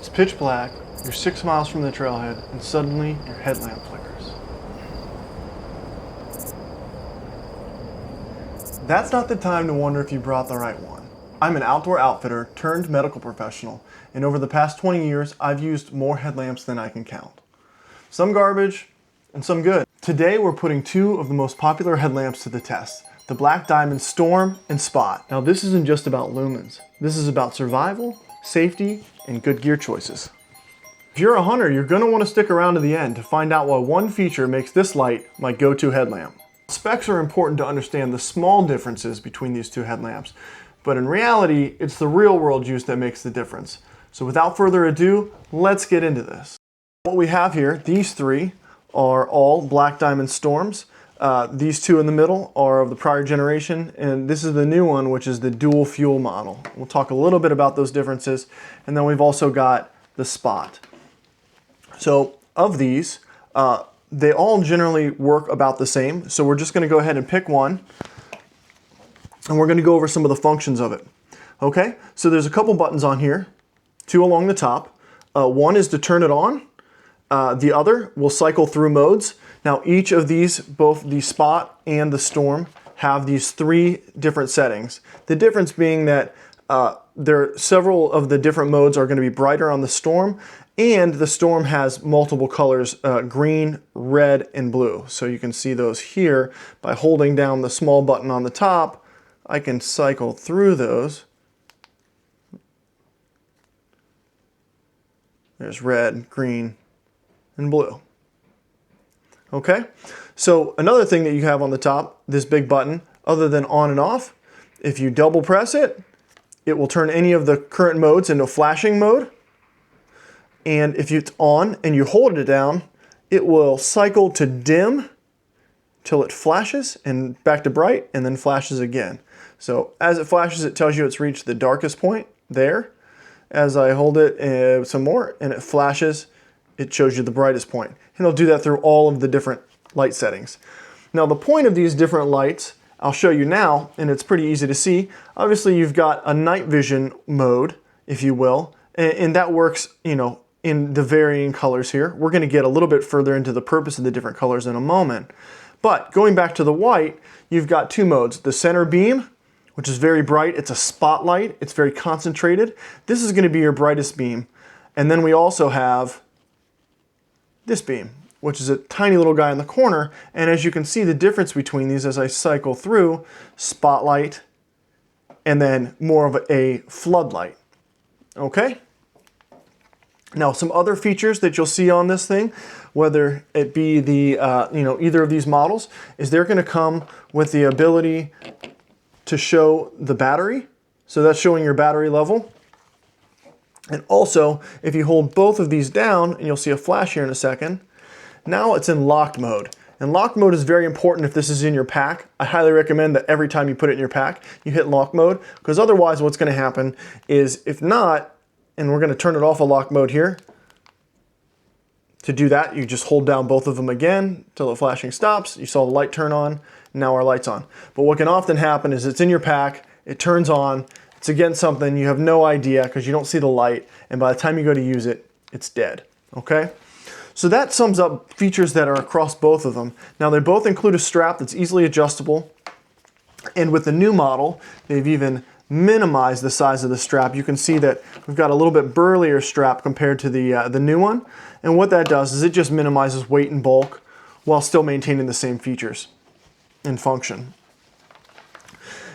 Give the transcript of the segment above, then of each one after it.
It's pitch black, you're 6 miles from the trailhead, and suddenly your headlamp flickers. That's not the time to wonder if you brought the right one. I'm an outdoor outfitter turned medical professional, and over the past 20 years, I've used more headlamps than I can count. Some garbage, and some good. Today, we're putting two of the most popular headlamps to the test, the Black Diamond Storm and Spot. Now, this isn't just about lumens. This is about survival, safety, and good gear choices. If you're a hunter, you're gonna wanna stick around to the end to find out why one feature makes this light my go-to headlamp. Specs are important to understand the small differences between these two headlamps, but in reality, it's the real-world use that makes the difference. So without further ado, let's get into this. What we have here, these three, are all Black Diamond Storms. These two in the middle are of the prior generation, and this is the new one, which is the dual fuel model. We'll talk a little bit about those differences, and then we've also got the Spot. So of these, they all generally work about the same, so we're just gonna go ahead and pick one, and we're gonna go over some of the functions of it. Okay, so there's a couple buttons on here, two along the top. One is to turn it on. The other will cycle through modes. Now each of these, both the Spot and the Storm, have these three different settings. The difference being that several of the different modes are going to be brighter on the Storm, and the Storm has multiple colors, green, red, and blue. So you can see those here. By holding down the small button on the top, I can cycle through those. There's red, green, and blue. Okay, so another thing that you have on the top, this big button, other than on and off, if you double press it, it will turn any of the current modes into flashing mode. And if it's on and you hold it down, it will cycle to dim till it flashes and back to bright and then flashes again. So as it flashes, it tells you it's reached the darkest point there. As I hold it some more and it flashes, it shows you the brightest point. And it'll do that through all of the different light settings. Now the point of these different lights, I'll show you now, and it's pretty easy to see. Obviously you've got a night vision mode, if you will, and that works, you know, in the varying colors here. We're gonna get a little bit further into the purpose of the different colors in a moment. But going back to the white, you've got two modes. The center beam, which is very bright. It's a spotlight. It's very concentrated. This is gonna be your brightest beam. And then we also have this beam, which is a tiny little guy in the corner. And as you can see the difference between these as I cycle through, spotlight and then more of a floodlight. Okay? Now some other features that you'll see on this thing, whether it be the either of these models, is they're going to come with the ability to show the battery. So that's showing your battery level. And also, if you hold both of these down, and you'll see a flash here in a second, now it's in locked mode. And lock mode is very important if this is in your pack. I highly recommend that every time you put it in your pack, you hit lock mode, because otherwise what's going to happen is, if not, and we're going to turn it off of lock mode here. To do that, you just hold down both of them again till the flashing stops. You saw the light turn on, now our light's on. But what can often happen is it's in your pack, it turns on, it's against something, you have no idea because you don't see the light, and by the time you go to use it, it's dead, okay? So that sums up features that are across both of them. Now they both include a strap that's easily adjustable, and with the new model, they've even minimized the size of the strap. You can see that we've got a little bit burlier strap compared to the new one, and what that does is it just minimizes weight and bulk while still maintaining the same features and function.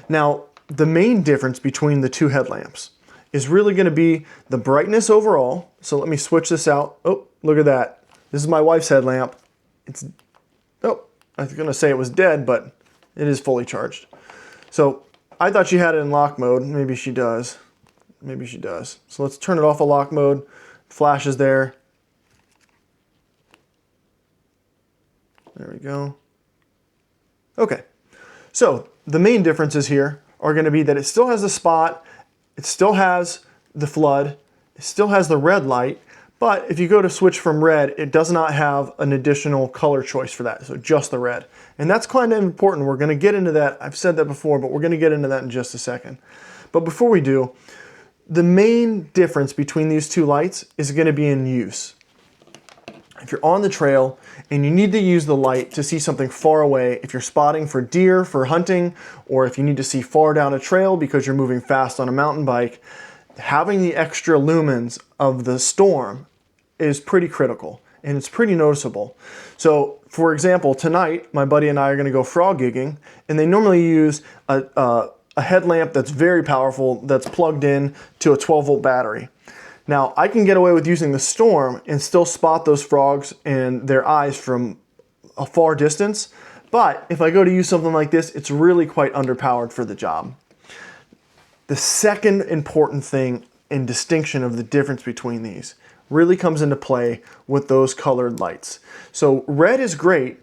Now, the main difference between the two headlamps is really going to be the brightness overall. So let me switch this out. Oh, look at that. This is my wife's headlamp. I was going to say it was dead, but it is fully charged. So I thought she had it in lock mode. Maybe she does. Maybe she does. So let's turn it off of lock mode. Flash is there. There we go. Okay. So the main differences here are going to be that it still has the spot, it still has the flood, it still has the red light, but if you go to switch from red, it does not have an additional color choice for that, so just the red. And that's kind of important. We're going to get into that. I've said that before, but we're going to get into that in just a second. But before we do, The main difference between these two lights is going to be in use. If you're on the trail and you need to use the light to see something far away, if you're spotting for deer for hunting, or if you need to see far down a trail because you're moving fast on a mountain bike, having the extra lumens of the storm is pretty critical and it's pretty noticeable. So for example, tonight my buddy and I are going to go frog gigging, and they normally use a headlamp that's very powerful that's plugged in to a 12-volt battery. Now, I can get away with using the storm and still spot those frogs and their eyes from a far distance, but if I go to use something like this, it's really quite underpowered for the job. The second important thing and distinction of the difference between these really comes into play with those colored lights. So red is great,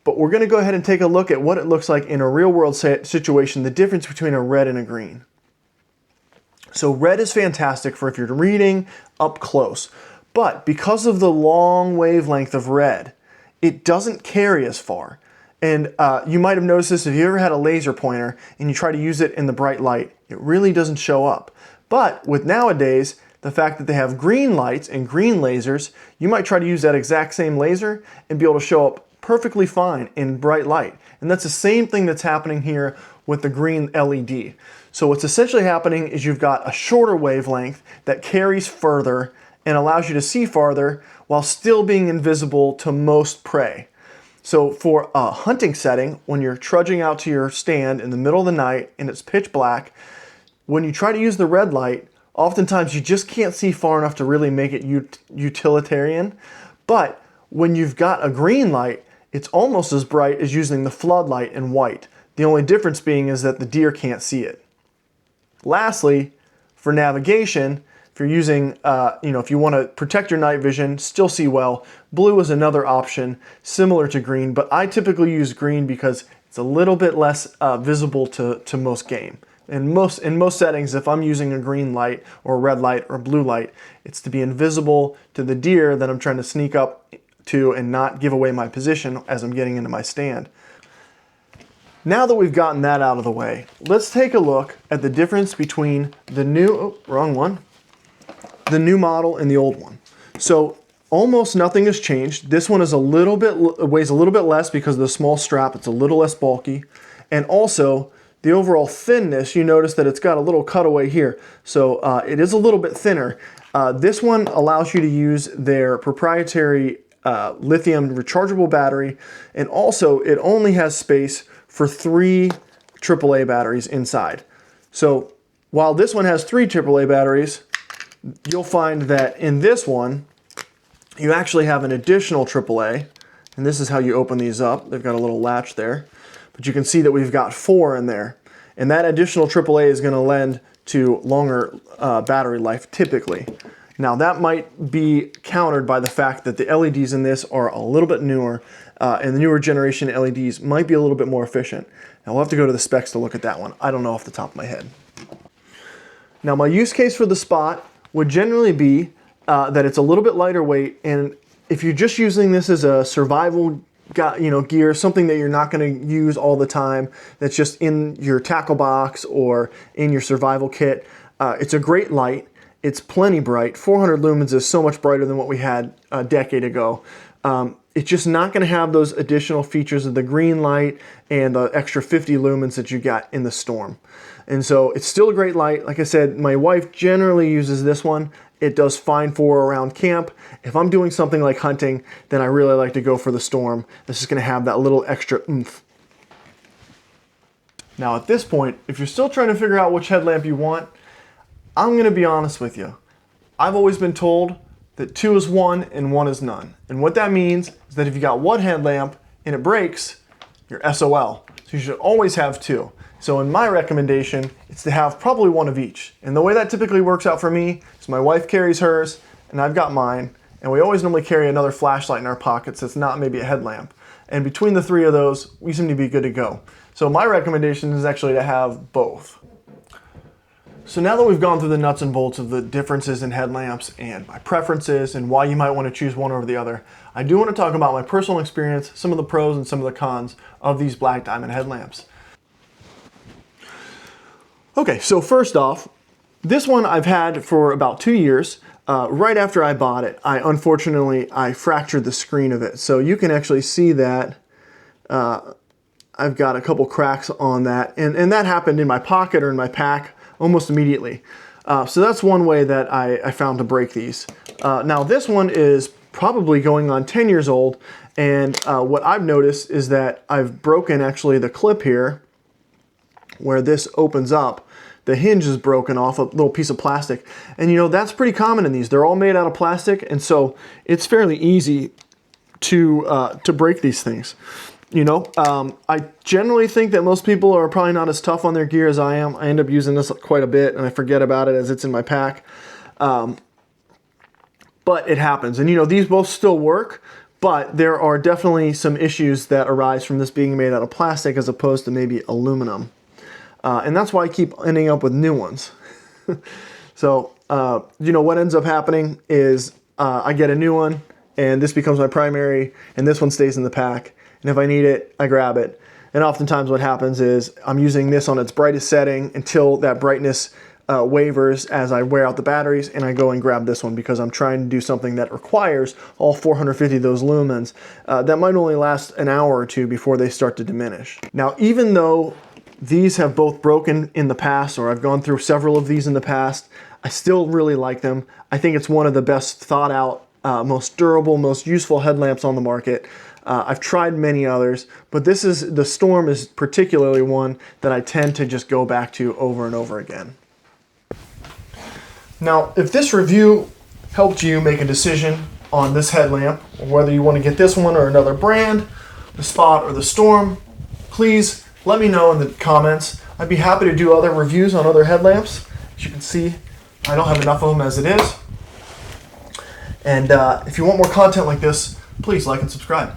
but we're going to go ahead and take a look at what it looks like in a real-world situation, the difference between a red and a green. So red is fantastic for if you're reading up close, but because of the long wavelength of red, it doesn't carry as far. And you might have noticed this if you ever had a laser pointer and you try to use it in the bright light, it really doesn't show up. But with nowadays, the fact that they have green lights and green lasers, you might try to use that exact same laser and be able to show up perfectly fine in bright light. And that's the same thing that's happening here with the green LED. So what's essentially happening is you've got a shorter wavelength that carries further and allows you to see farther while still being invisible to most prey. So for a hunting setting, when you're trudging out to your stand in the middle of the night and it's pitch black, when you try to use the red light, oftentimes you just can't see far enough to really make it utilitarian. But when you've got a green light, it's almost as bright as using the floodlight in white. The only difference being is that the deer can't see it. Lastly, for navigation, if you're using, if you want to protect your night vision, still see well, blue is another option similar to green, but I typically use green because it's a little bit less visible to most game. In most settings, if I'm using a green light or a red light or a blue light, it's to be invisible to the deer that I'm trying to sneak up to and not give away my position as I'm getting into my stand. Now that we've gotten that out of the way, let's take a look at the difference between the new, the new model and the old one. So almost nothing has changed. This one is weighs a little bit less because of the small strap. It's a little less bulky. And also the overall thinness, you notice that it's got a little cutaway here. So it is a little bit thinner. This one allows you to use their proprietary lithium rechargeable battery. And also it only has space for 3 AAA batteries inside. So while this one has 3 AAA batteries, you'll find that in this one, you actually have an additional AAA, and this is how you open these up. They've got a little latch there, but you can see that we've got 4 in there. And that additional AAA is gonna lend to longer battery life typically. Now that might be countered by the fact that the LEDs in this are a little bit newer, and the newer generation LEDs might be a little bit more efficient. Now we'll have to go to the specs to look at that one. I don't know off the top of my head. Now my use case for the Spot would generally be that it's a little bit lighter weight, and if you're just using this as a survival gear, something that you're not going to use all the time, that's just in your tackle box or in your survival kit, it's a great light. It's plenty bright. 400 lumens is so much brighter than what we had a decade ago. It's just not going to have those additional features of the green light and the extra 50 lumens that you got in the Storm. And so it's still a great light. Like I said, my wife generally uses this one. It does fine for around camp. If I'm doing something like hunting, then I really like to go for the Storm. This is going to have that little extra oomph. Now at this point, if you're still trying to figure out which headlamp you want, I'm going to be honest with you. I've always been told that 2 is 1 and 1 is none. And what that means is that if you got one headlamp and it breaks, you're SOL. So you should always have 2. So in my recommendation, it's to have probably 1 of each. And the way that typically works out for me is my wife carries hers and I've got mine. And we always normally carry another flashlight in our pockets that's not maybe a headlamp. And between the 3 of those, we seem to be good to go. So my recommendation is actually to have both. So now that we've gone through the nuts and bolts of the differences in headlamps and my preferences and why you might want to choose one over the other, I do want to talk about my personal experience, some of the pros and some of the cons of these black diamond headlamps. Okay, so first off, This one I've had for about 2 years. Right after I bought it, unfortunately I fractured the screen of it. So you can actually see that I've got a couple cracks on that, and that happened in my pocket or in my pack almost immediately. So that's one way that I found to break these. Now this one is probably going on 10 years old, and what I've noticed is that I've broken actually the clip here where this opens up. The hinge is broken off a little piece of plastic, and you know, that's pretty common in these. They're all made out of plastic, and so it's fairly easy to break these things. You know, I generally think that most people are probably not as tough on their gear as I am. I end up using this quite a bit, and I forget about it as it's in my pack. But it happens, and you know, these both still work, but there are definitely some issues that arise from this being made out of plastic as opposed to maybe aluminum. And that's why I keep ending up with new ones. So, you know, what ends up happening is I get a new one, and this becomes my primary, and this one stays in the pack. And if I need it, I grab it. And oftentimes what happens is I'm using this on its brightest setting until that brightness wavers as I wear out the batteries, and I go and grab this one because I'm trying to do something that requires all 450 of those lumens that might only last an hour or two before they start to diminish. Now, even though these have both broken in the past, or I've gone through several of these in the past, I still really like them. I think it's one of the best thought out, most durable, most useful headlamps on the market. I've tried many others, but the Storm is particularly one that I tend to just go back to over and over again. Now, if this review helped you make a decision on this headlamp, or whether you want to get this one or another brand, the Spot or the Storm, please let me know in the comments. I'd be happy to do other reviews on other headlamps. As you can see, I don't have enough of them as it is. And if you want more content like this, please like and subscribe.